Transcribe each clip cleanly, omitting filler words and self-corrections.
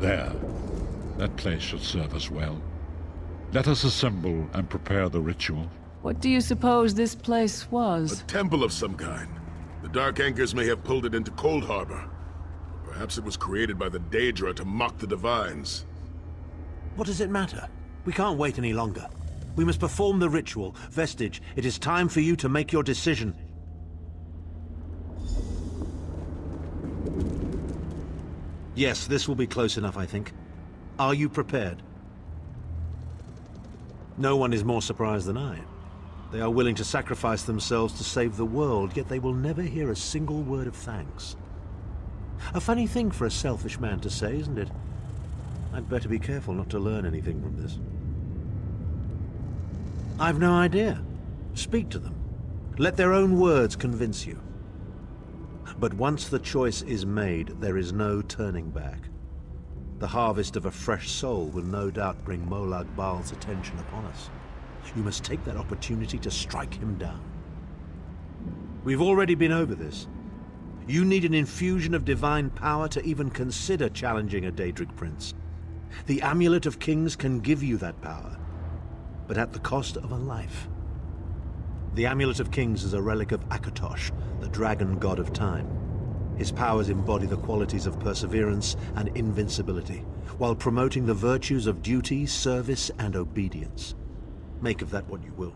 There. That place should serve us well. Let us assemble and prepare the ritual. What do you suppose this place was? A temple of some kind. The Dark Anchors may have pulled it into Cold Harbor. Perhaps it was created by the Daedra to mock the Divines. What does it matter? We can't wait any longer. We must perform the ritual. Vestige, it is time for you to make your decision. Yes, this will be close enough, I think. Are you prepared? No one is more surprised than I. They are willing to sacrifice themselves to save the world, yet they will never hear a single word of thanks. A funny thing for a selfish man to say, isn't it? I'd better be careful not to learn anything from this. I've no idea. Speak to them. Let their own words convince you. But once the choice is made, there is no turning back. The harvest of a fresh soul will no doubt bring Molag Bal's attention upon us. You must take that opportunity to strike him down. We've already been over this. You need an infusion of divine power to even consider challenging a Daedric prince. The Amulet of Kings can give you that power, but at the cost of a life. The Amulet of Kings is a relic of Akatosh, the dragon god of time. His powers embody the qualities of perseverance and invincibility, while promoting the virtues of duty, service, and obedience. Make of that what you will.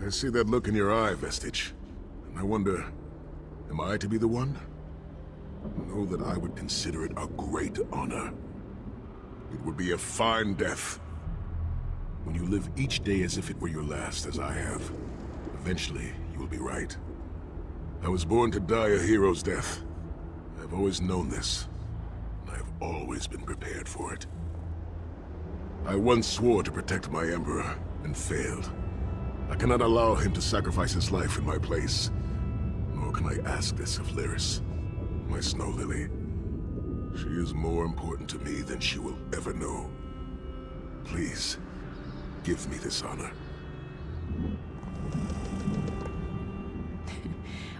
I see that look in your eye, Vestige. And I wonder, am I to be the one? Know that I would consider it a great honor. It would be a fine death. When you live each day as if it were your last, as I have, eventually you will be right. I was born to die a hero's death. I've always known this, and I've always been prepared for it. I once swore to protect my Emperor, and failed. I cannot allow him to sacrifice his life in my place. Nor can I ask this of Lyris, my snow lily. She is more important to me than she will ever know. Please, give me this honor.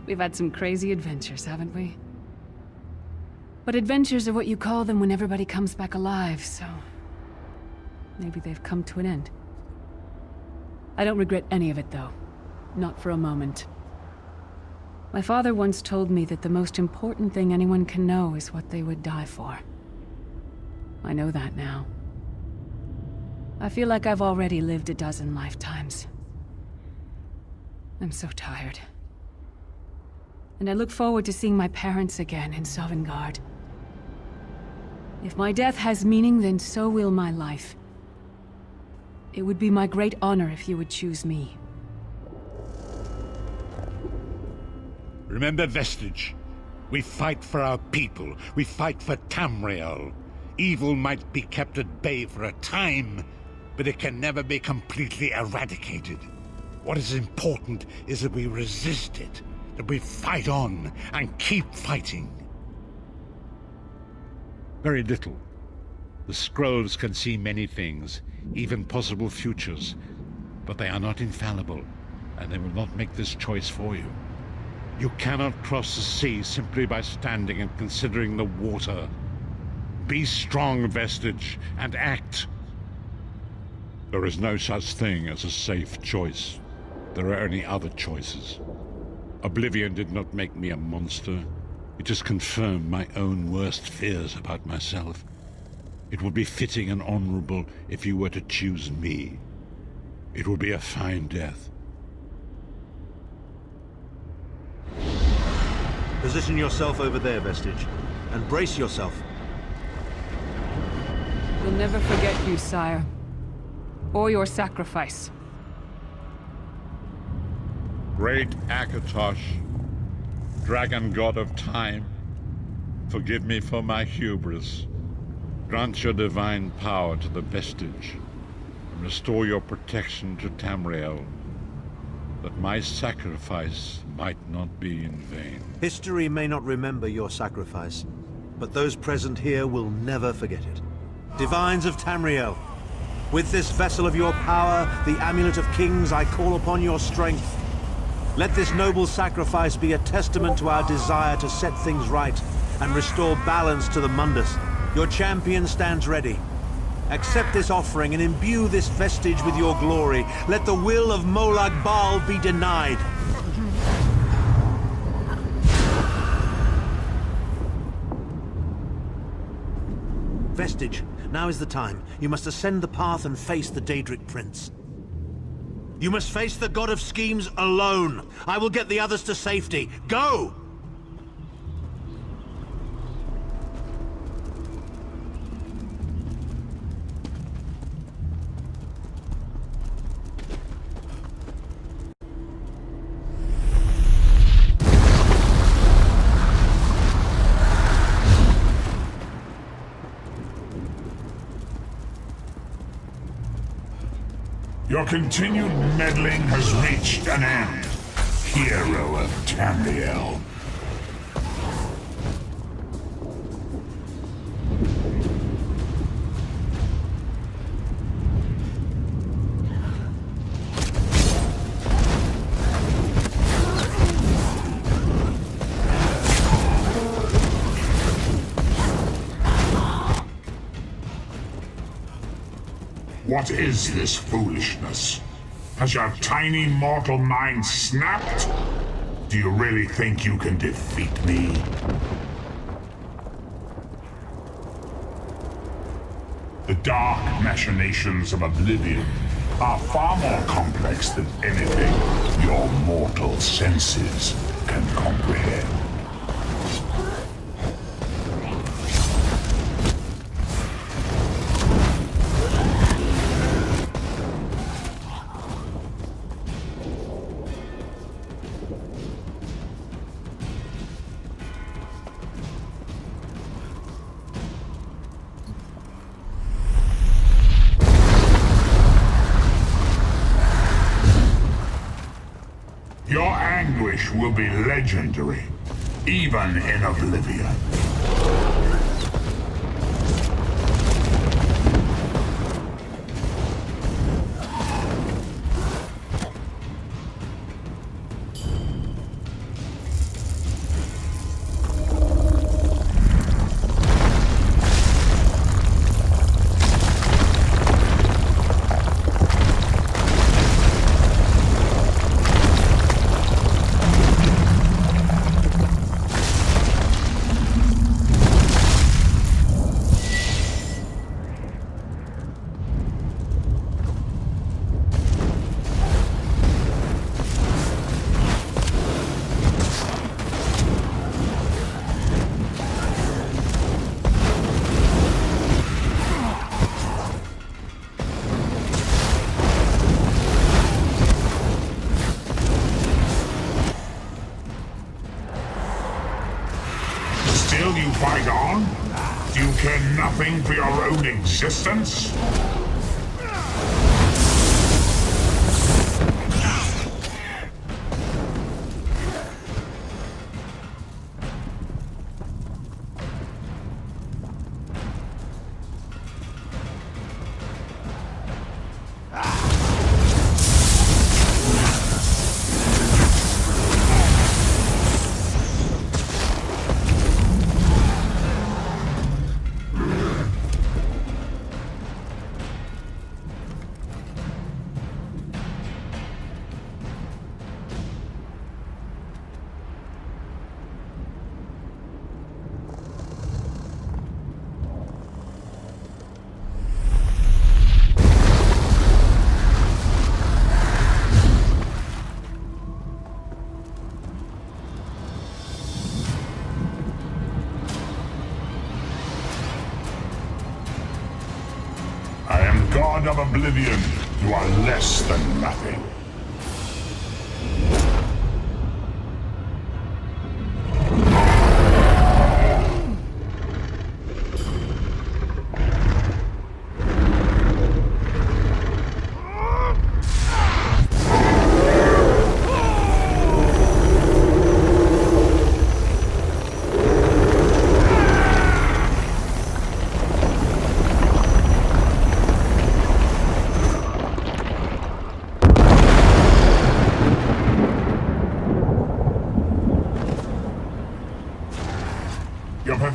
We've had some crazy adventures, haven't we? But adventures are what you call them when everybody comes back alive, so... maybe they've come to an end. I don't regret any of it, though. Not for a moment. My father once told me that the most important thing anyone can know is what they would die for. I know that now. I feel like I've already lived a dozen lifetimes. I'm so tired. And I look forward to seeing my parents again in Sovngarde. If my death has meaning, then so will my life. It would be my great honor if you would choose me. Remember, Vestige. We fight for our people. We fight for Tamriel. Evil might be kept at bay for a time, but it can never be completely eradicated. What is important is that we resist it, that we fight on and keep fighting. Very little. The scrolls can see many things, even possible futures, but they are not infallible, and they will not make this choice for you. You cannot cross the sea simply by standing and considering the water. Be strong, Vestige, and act. There is no such thing as a safe choice. There are only other choices. Oblivion did not make me a monster. It just confirmed my own worst fears about myself. It would be fitting and honorable if you were to choose me. It would be a fine death. Position yourself over there, Vestige, and brace yourself. We'll never forget you, sire. Or your sacrifice. Great Akatosh, dragon god of time, forgive me for my hubris. Grant your divine power to the Vestige, and restore your protection to Tamriel, that my sacrifice might not be in vain. History may not remember your sacrifice, but those present here will never forget it. Divines of Tamriel, with this vessel of your power, the Amulet of Kings, I call upon your strength. Let this noble sacrifice be a testament to our desire to set things right and restore balance to the Mundus. Your champion stands ready. Accept this offering and imbue this vestige with your glory. Let the will of Molag Bal be denied. Vestige, now is the time. You must ascend the path and face the Daedric Prince. You must face the God of Schemes alone. I will get the others to safety. Go! Your continued meddling has reached an end, hero of Tamriel. What is this foolishness? Has your tiny mortal mind snapped? Do you really think you can defeat me? The dark machinations of Oblivion are far more complex than anything your mortal senses can comprehend. Your anguish will be legendary, even in Oblivion. Still you fight on? Do you care nothing for your own existence? God of Oblivion, you are less than nothing.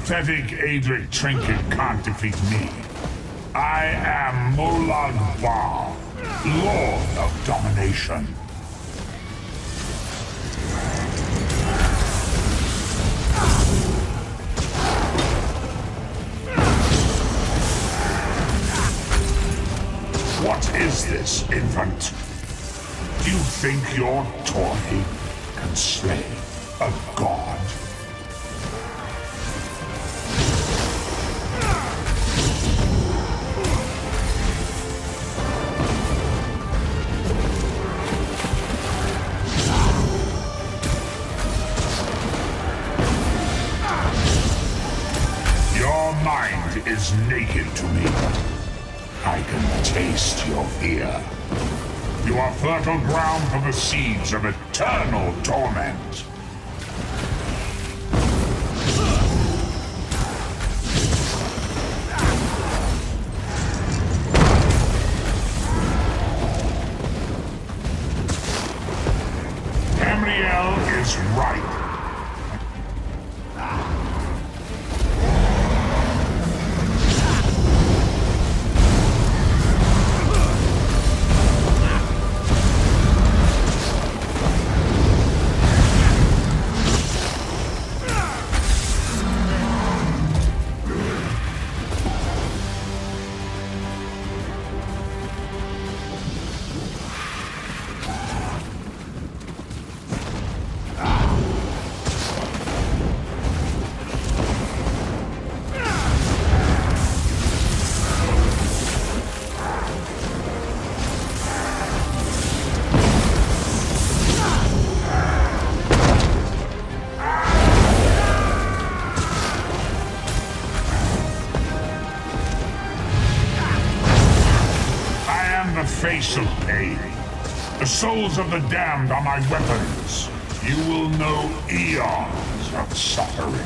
pathetic Adric trinket can't defeat me. I am Molag Bal, Lord of Domination. What is this, infant? Do you think your toy can slay a god? Your mind is naked to me. I can taste your fear. You are fertile ground for the seeds of eternal torment. Tamriel is right. Face of pain. The souls of the damned are my weapons. You will know eons of suffering.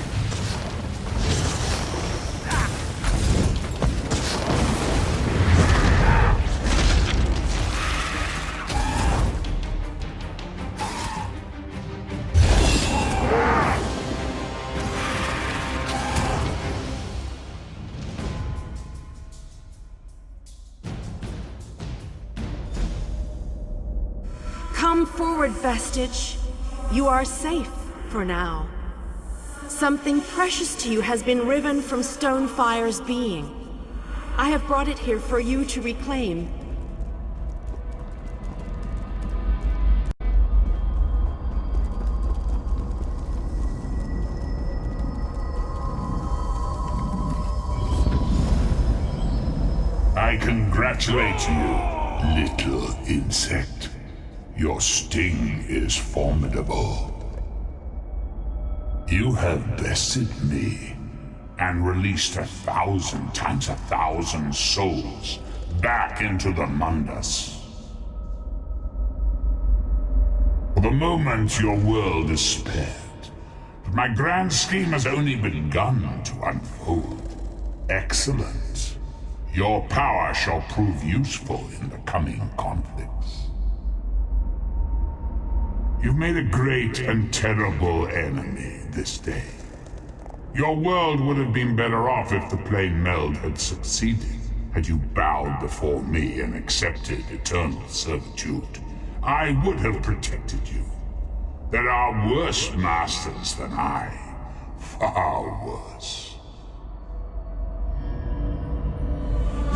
Come forward, Vestige. You are safe for now. Something precious to you has been riven from Stonefire's being. I have brought it here for you to reclaim. I congratulate you, little insect. Your sting is formidable. You have bested me and released 1,000 times 1,000 souls back into the Mundus. For the moment, your world is spared, but my grand scheme has only begun to unfold. Excellent. Your power shall prove useful in the coming conflicts. You've made a great and terrible enemy this day. Your world would have been better off if the plane meld had succeeded. Had you bowed before me and accepted eternal servitude, I would have protected you. There are worse masters than I. Far worse.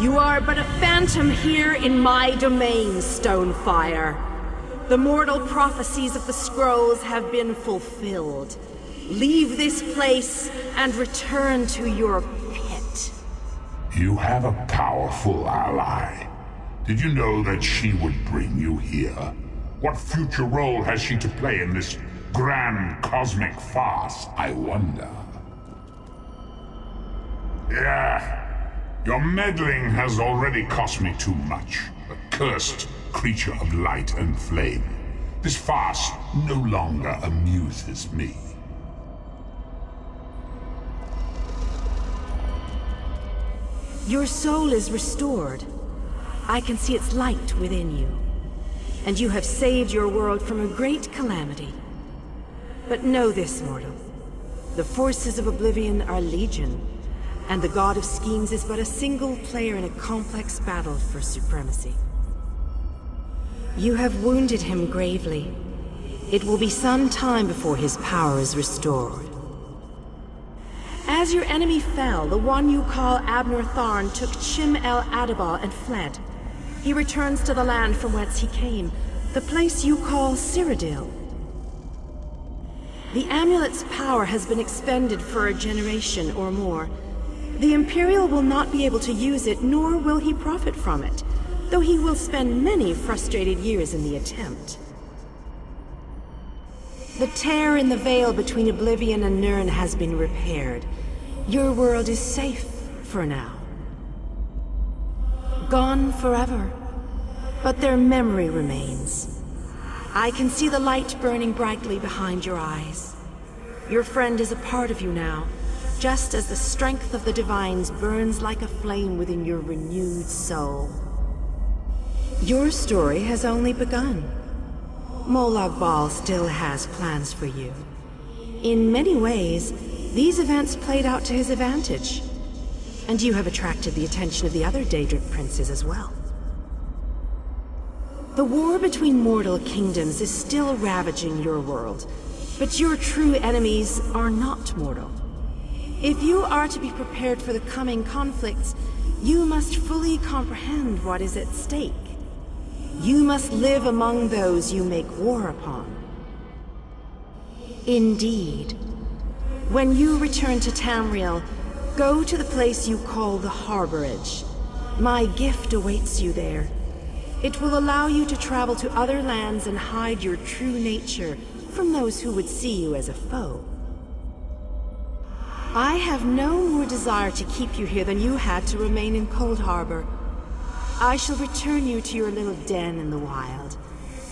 You are but a phantom here in my domain, Stonefire. The mortal prophecies of the scrolls have been fulfilled. Leave this place and return to your pit. You have a powerful ally. Did you know that she would bring you here? What future role has she to play in this grand cosmic farce, I wonder? Yeah, your meddling has already cost me too much. A cursed creature of light and flame. This farce no longer amuses me. Your soul is restored. I can see its light within you. And you have saved your world from a great calamity. But know this, mortal. The forces of Oblivion are legion, and the God of Schemes is but a single player in a complex battle for supremacy. You have wounded him gravely. It will be some time before his power is restored. As your enemy fell, the one you call Abner Tharn took Chim El Adabah and fled. He returns to the land from whence he came, the place you call Cyrodiil. The amulet's power has been expended for a generation or more. The Imperial will not be able to use it, nor will he profit from it, though he will spend many frustrated years in the attempt. The tear in the veil between Oblivion and Nirn has been repaired. Your world is safe for now. Gone forever, but their memory remains. I can see the light burning brightly behind your eyes. Your friend is a part of you now, just as the strength of the Divines burns like a flame within your renewed soul. Your story has only begun. Molag Bal still has plans for you. In many ways, these events played out to his advantage. And you have attracted the attention of the other Daedric princes as well. The war between mortal kingdoms is still ravaging your world, but your true enemies are not mortal. If you are to be prepared for the coming conflicts, you must fully comprehend what is at stake. You must live among those you make war upon. Indeed. When you return to Tamriel, go to the place you call the Harborage. My gift awaits you there. It will allow you to travel to other lands and hide your true nature from those who would see you as a foe. I have no more desire to keep you here than you had to remain in Cold Harbor. I shall return you to your little den in the wild.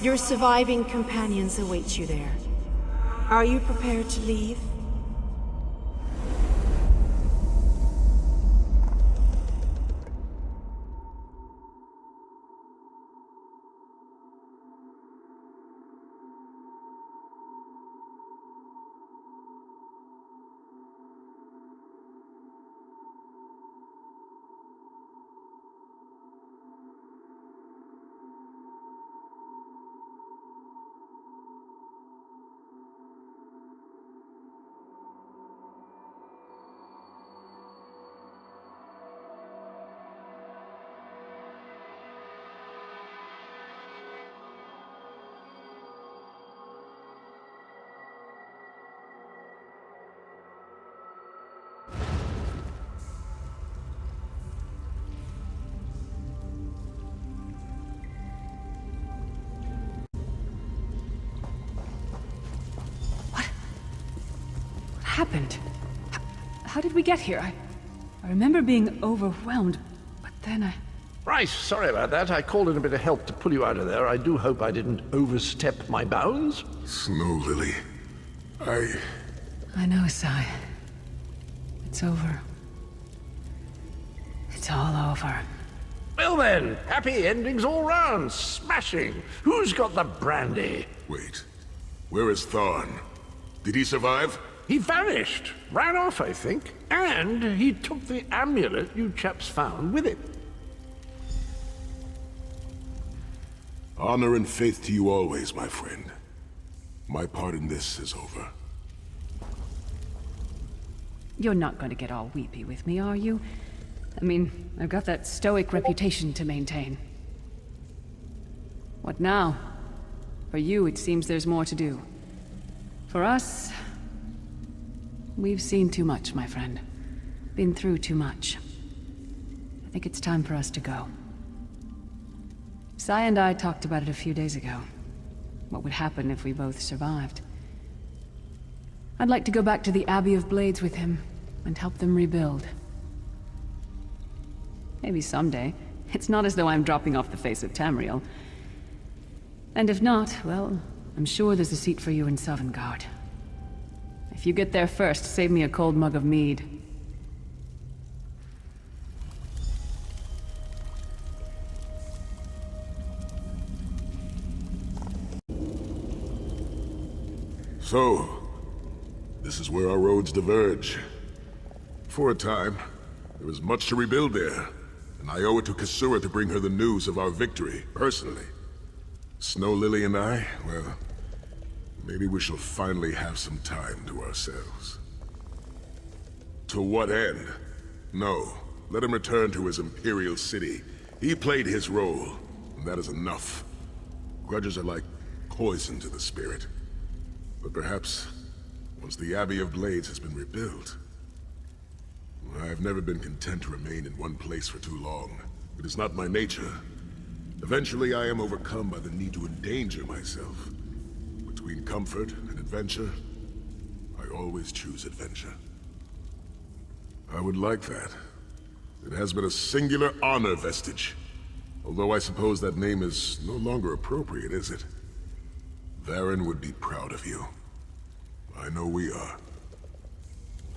Your surviving companions await you there. Are you prepared to leave? Happened? How did we get here? I remember being overwhelmed, but then I... Right, sorry about that. I called in a bit of help to pull you out of there. I do hope I didn't overstep my bounds. Snow Lily. I know, Sai. It's over. It's all over. Well then, happy endings all round. Smashing. Who's got the brandy? Wait. Where is Tharn? Did he survive? He vanished. Ran off, I think. And he took the amulet you chaps found with him. Honor and faith to you always, my friend. My part in this is over. You're not going to get all weepy with me, are you? I mean, I've got that stoic reputation to maintain. What now? For you, it seems there's more to do. For us... we've seen too much, my friend. Been through too much. I think it's time for us to go. Sai and I talked about it a few days ago. What would happen if we both survived. I'd like to go back to the Abbey of Blades with him, and help them rebuild. Maybe someday. It's not as though I'm dropping off the face of Tamriel. And if not, well, I'm sure there's a seat for you in Sovngarde. If you get there first, save me a cold mug of mead. So, This is where our roads diverge. For a time, there was much to rebuild there, and I owe it to Kasura to bring her the news of our victory, personally. Snow Lily and I, well, maybe we shall finally have some time to ourselves. To what end? No, let him return to his Imperial city. He played his role, and that is enough. Grudges are like poison to the spirit. But perhaps, once the Abbey of Blades has been rebuilt... I have never been content to remain in one place for too long. It is not my nature. Eventually I am overcome by the need to endanger myself. Between comfort and adventure, I always choose adventure. I would like that. It has been a singular honor, Vestige. Although I suppose that name is no longer appropriate, is it? Varen would be proud of you. I know we are.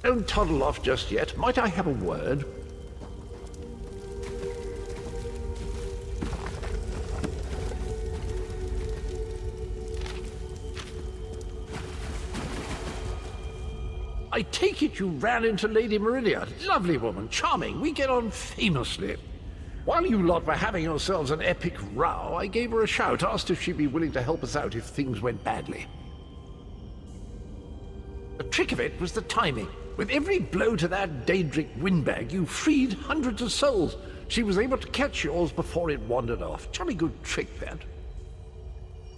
Don't toddle off just yet. Might I have a word? I take it you ran into Lady Meridia. Lovely woman, charming. We get on famously. While you lot were having yourselves an epic row, I gave her a shout, asked if she'd be willing to help us out if things went badly. The trick of it was the timing. With every blow to that Daedric windbag, you freed hundreds of souls. She was able to catch yours before it wandered off. Jolly good trick, that.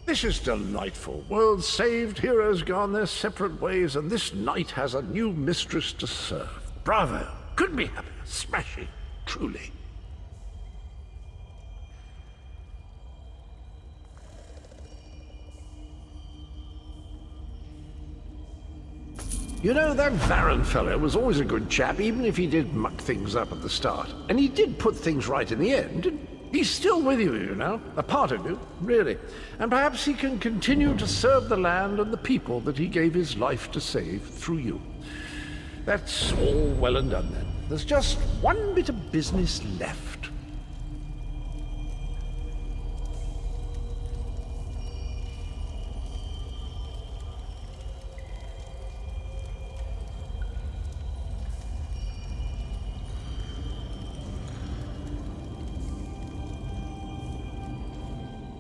This is delightful. World saved, heroes gone their separate ways, and this knight has a new mistress to serve. Bravo! Couldn't be happier. Smashing. Truly. You know, that Varen fellow was always a good chap, even if he did muck things up at the start. And he did put things right in the end. He's still with you, you know, a part of you, really. And perhaps he can continue to serve the land and the people that he gave his life to save through you. That's all well and done then. There's just one bit of business left.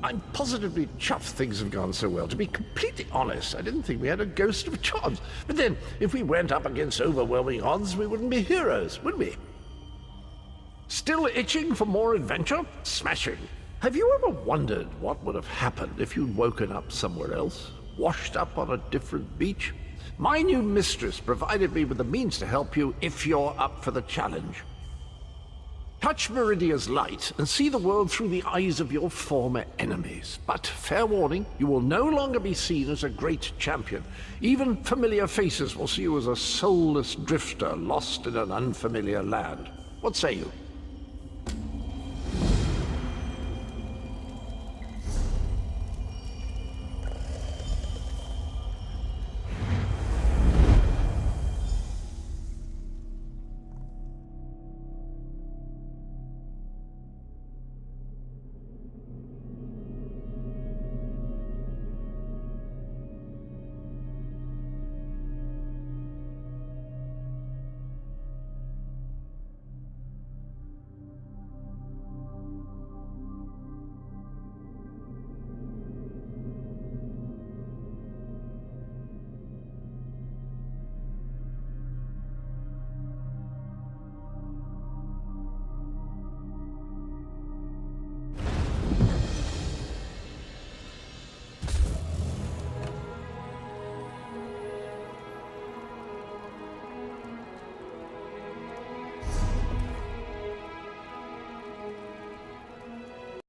I'm positively chuffed things have gone so well. To be completely honest, I didn't think we had a ghost of a chance. But then, if we went up against overwhelming odds, we wouldn't be heroes, would we? Still itching for more adventure? Smashing. Have you ever wondered what would have happened if you'd woken up somewhere else? Washed up on a different beach? My new mistress provided me with the means to help you if you're up for the challenge. Touch Meridia's light and see the world through the eyes of your former enemies. But, fair warning, you will no longer be seen as a great champion. Even familiar faces will see you as a soulless drifter lost in an unfamiliar land. What say you?